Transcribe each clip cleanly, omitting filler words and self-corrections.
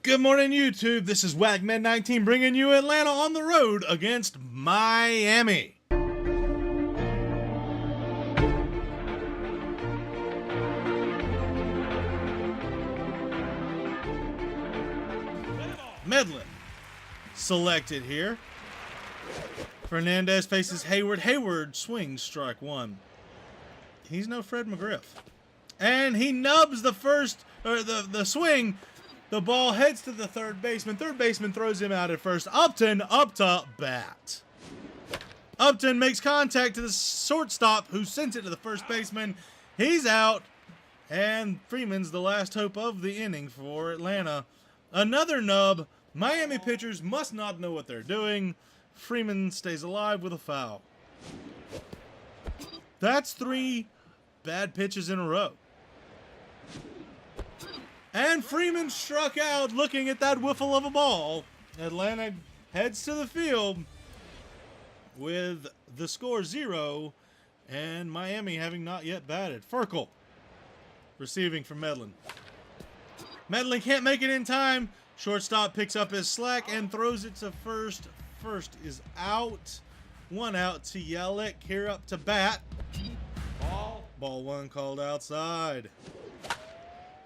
Good morning, YouTube. This is Wagman19 bringing you Atlanta on the road against Miami. Medlin selected here. Fernandez faces Hayward. Hayward swings strike one. He's no Fred McGriff. And he nubs the first, or the swing. The ball heads to the third baseman. Third baseman throws him out at first. Upton up to bat. Upton makes contact to the shortstop, who sends it to the first baseman. He's out. And Freeman's the last hope of the inning for Atlanta. Another nub. Miami pitchers must not know what they're doing. Freeman stays alive with a foul. That's 3 bad pitches in a row. And Freeman struck out looking at that whiffle of a ball. Atlanta heads to the field with the score 0 and Miami having not yet batted. Furkel receiving from Medlin. Medlin can't make it in time. Shortstop picks up his slack and throws it to first. First is out. 1 out to Yelich. Here up to bat. Ball 1 called outside.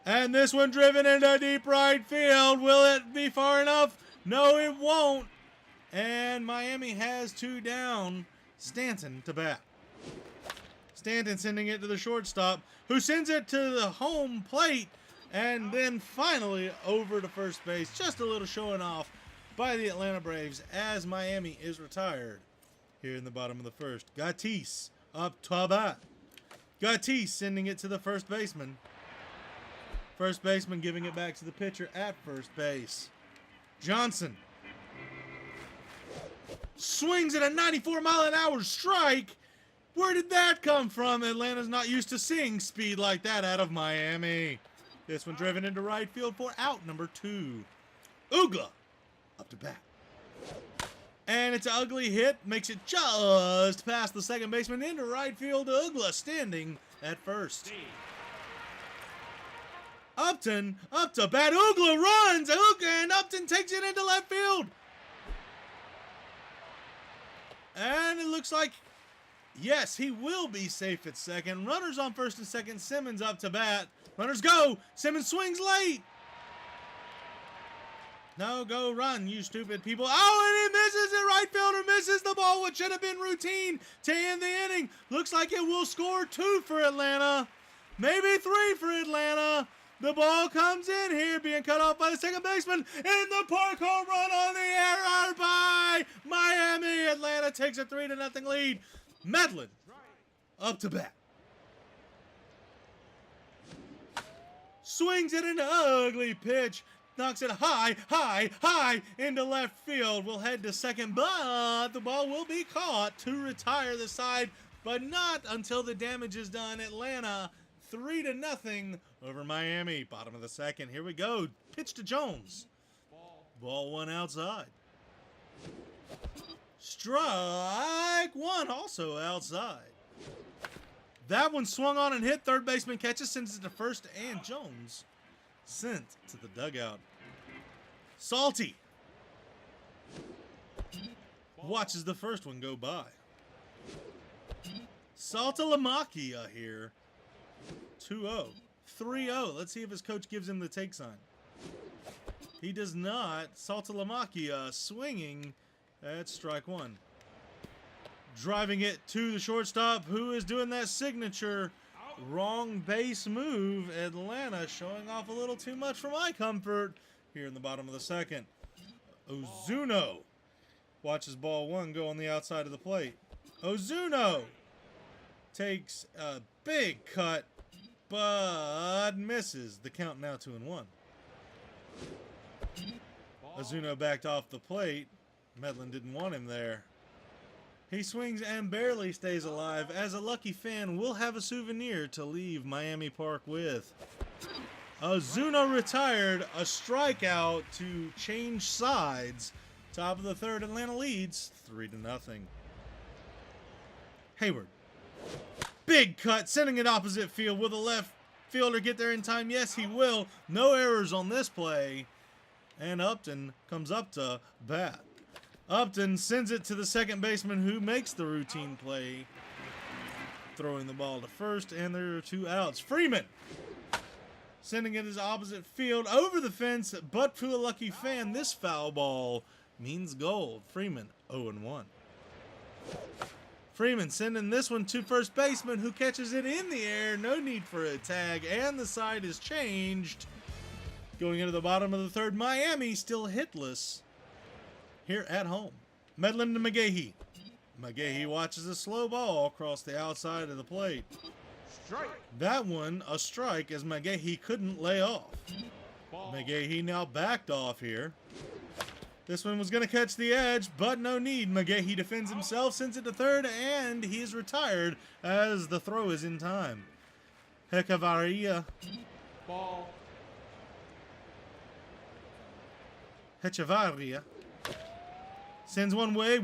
And this one driven into deep right field. Will it be far enough? No, it won't. And Miami has 2 down. Stanton to bat. Stanton sending it to the shortstop, who sends it to the home plate. And then finally over to first base. Just a little showing off by the Atlanta Braves as Miami is retired here in the bottom of the first. Gatis up to bat. Gatis sending it to the first baseman. First baseman giving it back to the pitcher at first base. Johnson swings at a 94-mile-an-hour strike. Where did that come from? Atlanta's not used to seeing speed like that out of Miami. This one driven into right field for out number 2. Ugla up to bat. And it's an ugly hit. Makes it just past the second baseman into right field. Ugla standing at first. Upton up to bat. Ugla runs. And Upton takes it into left field. And it looks like, yes, he will be safe at second. Runners on first and second. Simmons up to bat. Runners go. Simmons swings late. No, go run, you stupid people. Oh, and he misses it. Right fielder misses the ball, which should have been routine to end the inning. Looks like it will score 2 for Atlanta. Maybe 3 for Atlanta. The ball comes in here, being cut off by the second baseman. In the park, home run on the air by Miami. Atlanta takes a 3-0 lead. Medlin up to bat. Swings it into ugly pitch. Knocks it high into left field. Will head to second, but the ball will be caught to retire the side, but not until the damage is done. Atlanta 3-0 over Miami. Bottom of the second. Here we go. Pitch to Jones. Ball 1 outside. Strike 1 also outside. That one swung on and hit. Third baseman catches, sends it to first, and Jones sent to the dugout. Salty watches the first one go by. Saltalamacchia here. 2-0. 3-0. Let's see if his coach gives him the take sign. He does not. Saltalamacchia swinging at strike 1. Driving it to the shortstop, who is doing that signature wrong base move. Atlanta showing off a little too much for my comfort here in the bottom of the second. Ozuno watches ball 1 go on the outside of the plate. Ozuno takes a big cut, but misses. The count now 2-1. Ozuno backed off the plate. Medlin didn't want him there. He swings and barely stays alive, as a lucky fan will have a souvenir to leave Miami Park with. Ozuno retired, a strikeout to change sides. Top of the third, Atlanta leads 3-0. Hayward. Big cut, sending it opposite field. Will the left fielder get there in time? Yes, he will. No errors on this play. and Upton comes up to bat. Upton sends it to the second baseman, who makes the routine play, throwing the ball to first, and there are 2 outs. Freeman sending it his opposite field over the fence, but to a lucky fan, this foul ball means gold. Freeman 0-1. Freeman sending this one to first baseman, who catches it in the air. No need for a tag, and the side is changed. Going into the bottom of the third, Miami still hitless here at home. Medlin to McGahee. McGahee watches a slow ball across the outside of the plate. Strike. That one a strike, as McGahee couldn't lay off. McGahee now backed off here. This one was going to catch the edge, but no need. McGahee defends himself, sends it to third, and he is retired as the throw is in time. Hechavarria. Ball. Hechavarria sends one way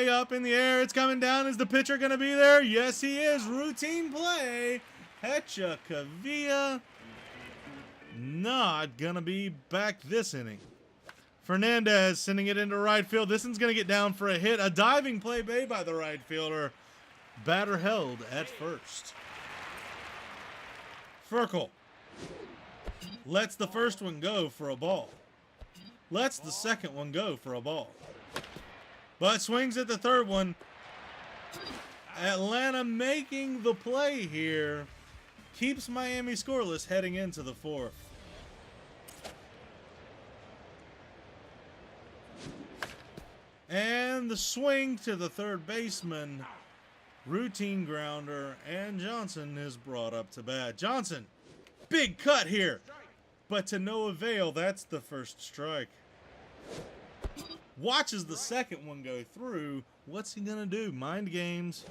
up in the air. It's coming down. Is the pitcher going to be there? Yes, he is. Routine play. Hechavarria not going to be back this inning. Fernandez sending it into right field. This one's going to get down for a hit. A diving play made by the right fielder. Batter held at first. Furkel lets the first one go for a ball. Lets the second one go for a ball. But swings at the third one. Atlanta making the play here. Keeps Miami scoreless heading into the fourth. And the swing to the third baseman. Routine grounder, and Johnson is brought up to bat. Johnson, big cut here, but to no avail. That's the first strike. Watches the second one go through. What's he gonna do? Mind games.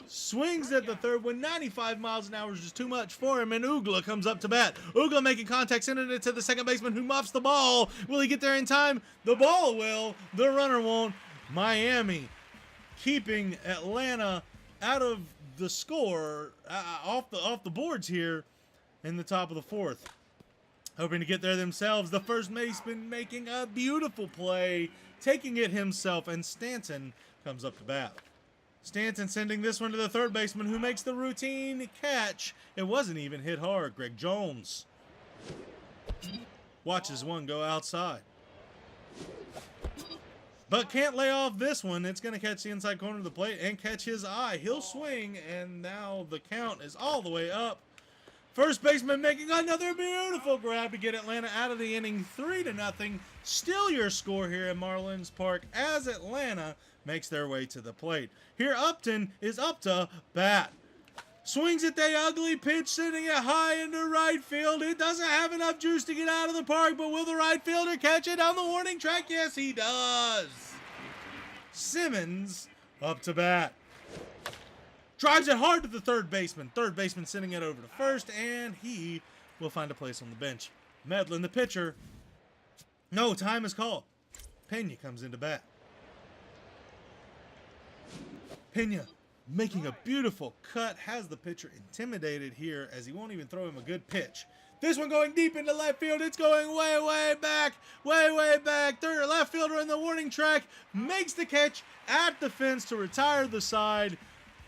Swings at the third one. 95 miles an hour is just too much for him, and Ugla comes up to bat. Ugla making contact, sending it to the second baseman, who muffs the ball. Will he get there in time? The ball will. The runner won't. Miami keeping Atlanta out of the score, off the boards here in the top of the fourth. Hoping to get there themselves. The first baseman making a beautiful play, taking it himself, and Stanton comes up to bat. Stanton sending this one to the third baseman, who makes the routine catch. It wasn't even hit hard. Greg Jones watches one go outside, but can't lay off this one. It's going to catch the inside corner of the plate and catch his eye. He'll swing, and now the count is all the way up. First baseman making another beautiful grab to get Atlanta out of the inning. 3-0. Still your score here at Marlins Park as Atlanta makes their way to the plate. Here Upton is up to bat. Swings at the ugly pitch, sending it high into right field. It doesn't have enough juice to get out of the park, but will the right fielder catch it down the warning track? Yes, he does. Simmons up to bat. Drives it hard to the third baseman. Third baseman sending it over to first, and he will find a place on the bench. Medlin, the pitcher. No, time is called. Pena comes into bat. Pena making a beautiful cut, has the pitcher intimidated here, as he won't even throw him a good pitch. This one going deep into left field. It's going way back. Third left fielder in the warning track makes the catch at the fence to retire the side.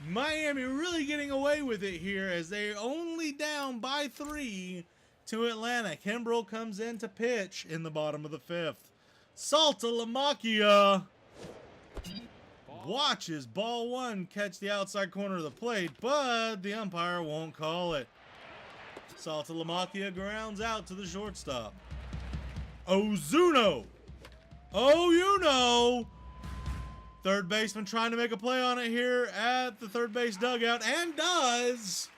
Miami really getting away with it here, as they're only down by 3 to Atlanta. Kimbrel comes in to pitch in the bottom of the fifth. Saltalamacchia watches ball one catch the outside corner of the plate, but the umpire won't call it. Saltalamacchia grounds out to the shortstop. Ozuno. Oh, you know. Third baseman trying to make a play on it here at the third base dugout, and does.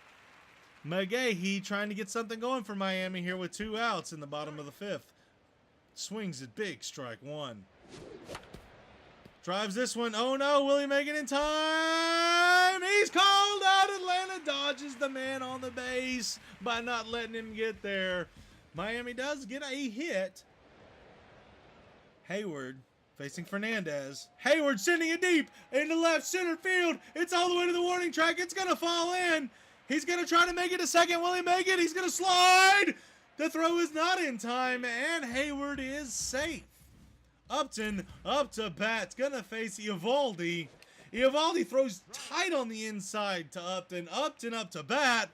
McGahee trying to get something going for Miami here with 2 outs in the bottom of the fifth. Swings it big, strike one. Drives this one. Oh no, will he make it in time? He's called out. Atlanta dodges the man on the base by not letting him get there. Miami does get a hit. Hayward facing Fernandez. Hayward sending it deep into left center field. It's all the way to the warning track. It's going to fall in. He's going to try to make it a second. Will he make it? He's going to slide. The throw is not in time, and Hayward is safe. Upton up to bat, gonna face Eovaldi. Eovaldi throws tight on the inside to Upton. Upton up to bat.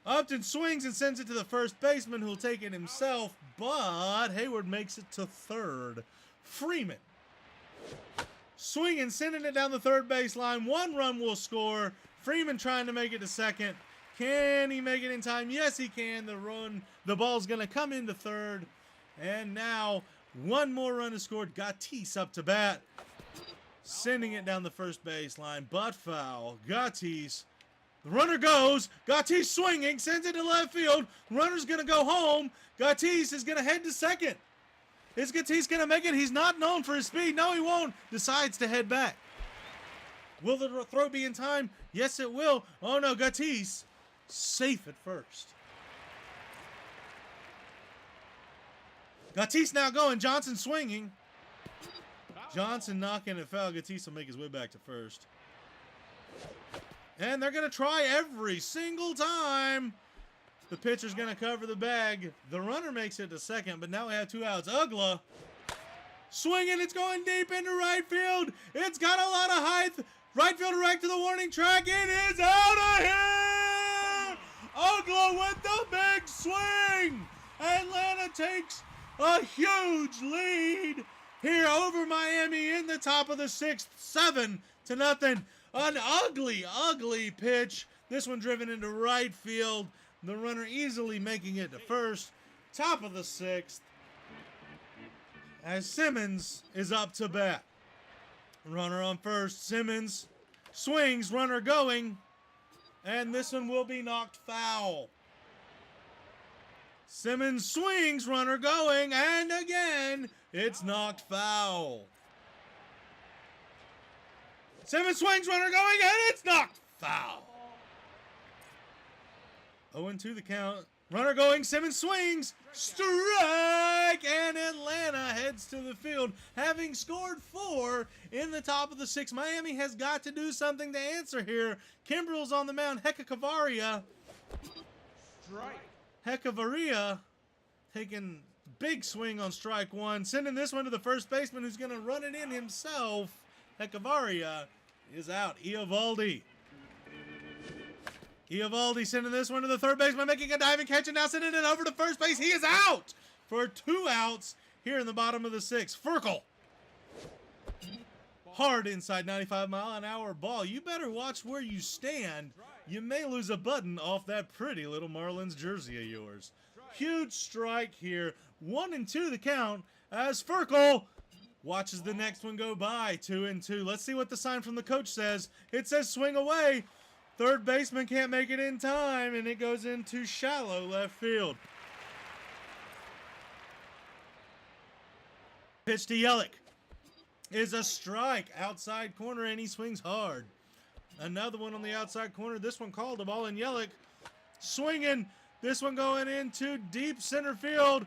Upton swings and sends it to the first baseman, who'll take it himself, but Hayward makes it to third. Freeman swinging, sending it down the third baseline. 1 run will score. Freeman trying to make it to second. Can he make it in time? Yes, he can. The ball's going to come into third. And now 1 more run is scored. Gatis up to bat, sending it down the first baseline, but foul. Gatis. The runner goes. Gatis swinging, sends it to left field. Runner's going to go home. Gatis is going to head to second. Is Gatis going to make it? He's not known for his speed. No, he won't. Decides to head back. Will the throw be in time? Yes, it will. Oh, no, Gatis safe at first. Gatis now going. Johnson swinging. Johnson knocking it foul. Gatis will make his way back to first. And they're going to try every single time. The pitcher's going to cover the bag. The runner makes it to second, but now we have 2 outs. Ugla swinging. It's going deep into right field. It's got a lot of height. Right fielder right to the warning track. It is out of here. Ugla with the big swing. Atlanta takes a huge lead here over Miami in the top of the 6th, 7-0. An ugly, ugly pitch. This one driven into right field. The runner easily making it to first. Top of the 6th. As Simmons is up to bat. Runner on first. Simmons swings. Runner going. And this one will be knocked foul. Simmons swings. Runner going. And again, it's knocked foul. Simmons swings, runner going, and it's knocked foul. 0-2 the count. Runner going, Simmons swings, strike, and Atlanta heads to the field. Having scored 4 in the top of the 6th, Miami has got to do something to answer here. Kimbrel's on the mound. Heckavaria taking big swing on strike 1, sending this one to the first baseman, who's going to run it in himself. Heckavaria is out. Eovaldi sending this one to the third baseman, making a diving catch, and now sending it over to first base. He is out for 2 outs here in the bottom of the 6th. Furkel. Hard inside 95-mile-an-hour ball. You better watch where you stand. You may lose a button off that pretty little Marlins jersey of yours. Huge strike here. 1-2 the count as Furkel watches the next one go by. 2-2. Let's see what the sign from the coach says. It says swing away. Third baseman can't make it in time, and it goes into shallow left field. Pitch to Yelich is a strike. Outside corner, and he swings hard. Another one on the outside corner. This one called a ball, and Yelich swinging. This one going into deep center field.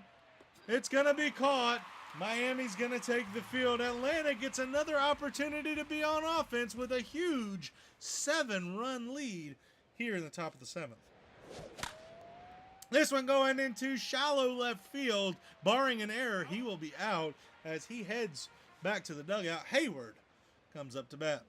It's going to be caught. Miami's going to take the field. Atlanta gets another opportunity to be on offense with a huge 7-run lead here in the top of the 7th. This one going into shallow left field. Barring an error, he will be out as he heads back to the dugout. Hayward comes up to bat.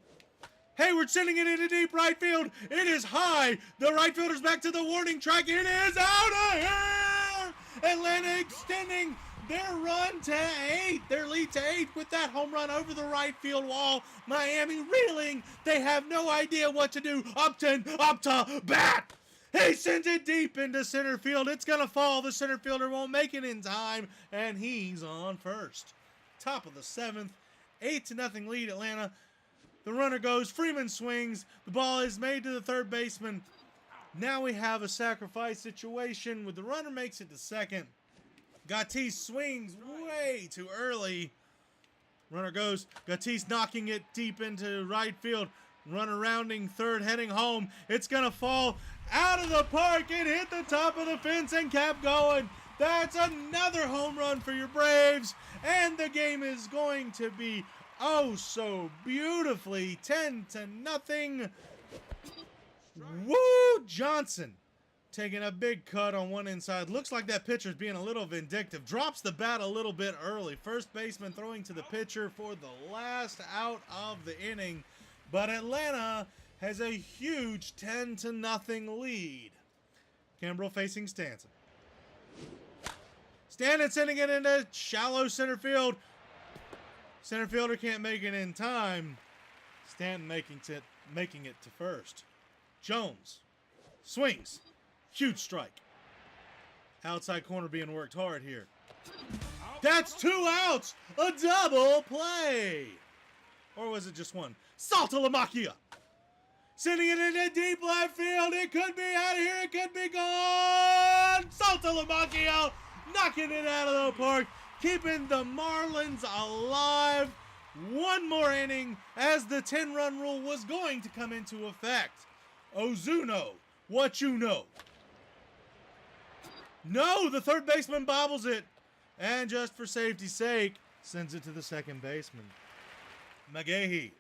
Hayward sending it into deep right field. It is high. The right fielder's back to the warning track. It is out of here. Atlanta extending their run to 8, their lead to 8 with that home run over the right field wall. Miami reeling. They have no idea what to do. Upton up to bat. He sends it deep into center field. It's going to fall. The center fielder won't make it in time, and he's on first. Top of the 7th, 8-0 lead Atlanta. The runner goes. Freeman swings. The ball is made to the third baseman. Now we have a sacrifice situation with the runner makes it to second. Gatis swings way too early. Runner goes. Gatis knocking it deep into right field. Runner rounding third, heading home. It's going to fall out of the park. It hit the top of the fence and kept going. That's another home run for your Braves. And the game is going to be oh so beautifully 10-0. Woo! Johnson taking a big cut on one inside. Looks like that pitcher's being a little vindictive. Drops the bat a little bit early. First baseman throwing to the pitcher for the last out of the inning. But Atlanta has a huge 10-0 lead. Kimbrel facing Stanton. Stanton sending it into shallow center field. Center fielder can't make it in time. Stanton making it to first. Jones swings. Huge strike. Outside corner being worked hard here. That's 2 outs. A double play. Or was it just one? Saltalamacchia. Sending it into deep left field. It could be out of here. It could be gone. Saltalamacchia knocking it out of the park. Keeping the Marlins alive. One more inning as the 10-run rule was going to come into effect. Ozuno, what you know? No, the third baseman bobbles it. And just for safety's sake, sends it to the second baseman. McGahee.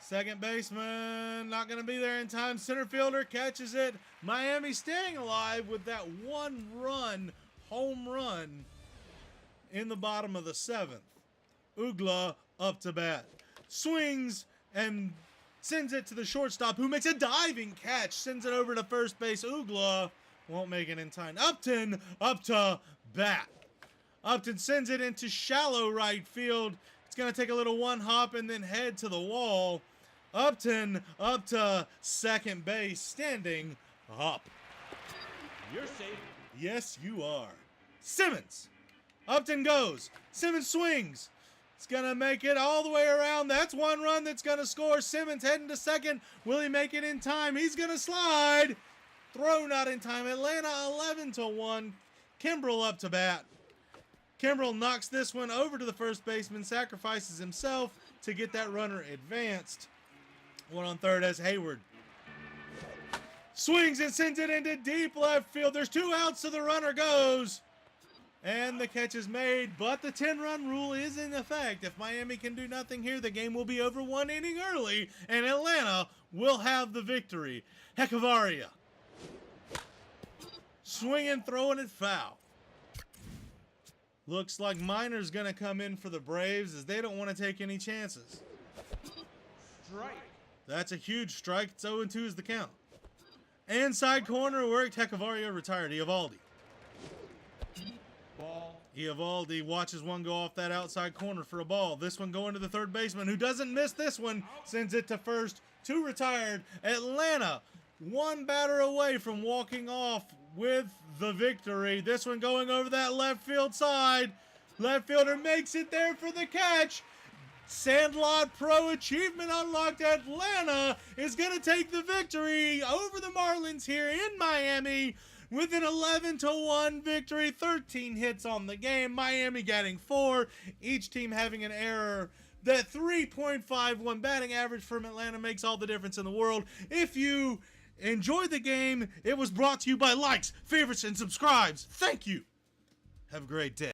Second baseman, not going to be there in time. Center fielder catches it. Miami staying alive with that 1-run home run in the bottom of the 7th. Ugla up to bat. Swings and sends it to the shortstop, who makes a diving catch. Sends it over to first base. Ugla won't make it in time. Upton up to bat. Upton sends it into shallow right field. It's going to take a little one hop and then head to the wall. Upton up to second base, standing up. You're safe. Yes, you are. Simmons. Upton goes. Simmons swings. It's going to make it all the way around. That's one run that's going to score. Simmons heading to second. Will he make it in time? He's going to slide. Throw not in time. Atlanta 11-1. Kimbrel up to bat. Kimbrel knocks this one over to the first baseman. Sacrifices himself to get that runner advanced. One on third as Hayward swings and sends it into deep left field. There's 2 outs, so the runner goes. And the catch is made, but the 10-run rule is in effect. If Miami can do nothing here, the game will be over 1 inning early, and Atlanta will have the victory. Hechavarria. Swinging, throwing it foul. Looks like Minor's going to come in for the Braves as they don't want to take any chances. Strike. That's a huge strike. It's 0-2 is the count. Inside corner worked. Hechavarria retired. Eovaldi. Ball. Eovaldi watches one go off that outside corner for a ball. This one going to the third baseman, who doesn't miss this one. Sends it to first. 2 retired. Atlanta, 1 batter away from walking off with the victory. This one going over that left field side. Left fielder makes it there for the catch. Sandlot Pro achievement unlocked. Atlanta is going to take the victory over the Marlins here in Miami with an 11-1 victory. 13 hits on the game. Miami getting 4. Each team having an error. That 3.51 batting average from Atlanta makes all the difference in the world. If you enjoyed the game, it was brought to you by likes, favorites, and subscribes. Thank you. Have a great day.